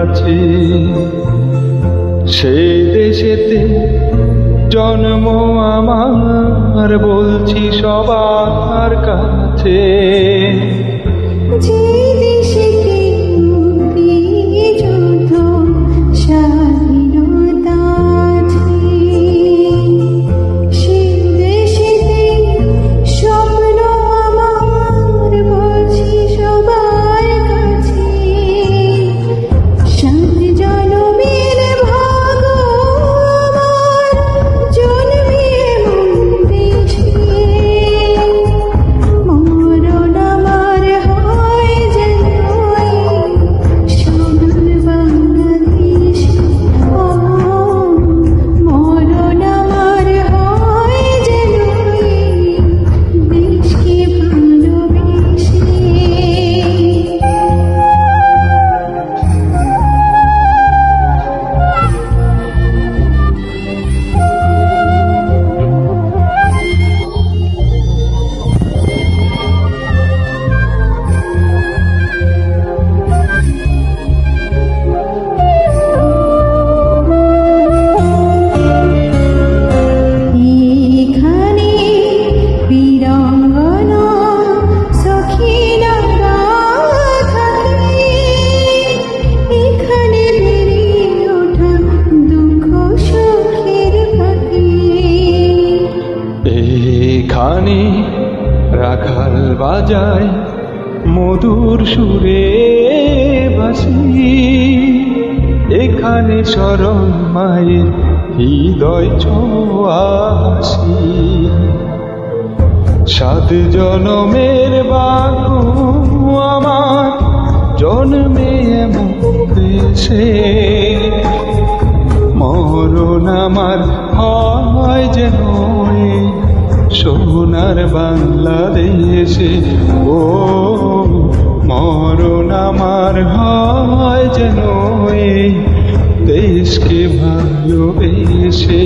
আছে। সেই দেশেতে জন্ম আমার, বলছি সবার কাছে। যে দেশেতে মুক্তিযুদ্ধ স্বাধীনতা আছে, সেই দেশেতে স্বপ্ন আমার, বলছি সবার কাছে। সাত জনমের ভাগ্য আমার, জন্মে এমন দেশে। মরণ আমার হয় যেন এই সোনার বাংলাদেশে। ও মরণ আমার হয় যেন এই দেশকে ভালোবেসে। এখানে বীরাঙ্গনা সখীরা থাকে, এখানে বেড়ে ওঠা দুঃখ সুখের পাখি। এখানে রাখাল বাজায় মধুর সুরে বাসি, এখানে শরণ মায়ের হৃদয় ছোঁয়াশি। সাত জনমের ভাগ্য আমার, জন্মে এমন দেশে। মরণ আমার হয় যেন এই সোনার বাংলাদেশে। ও মরণ আমার হয় যেন এই দেশকে ভালোবেসে।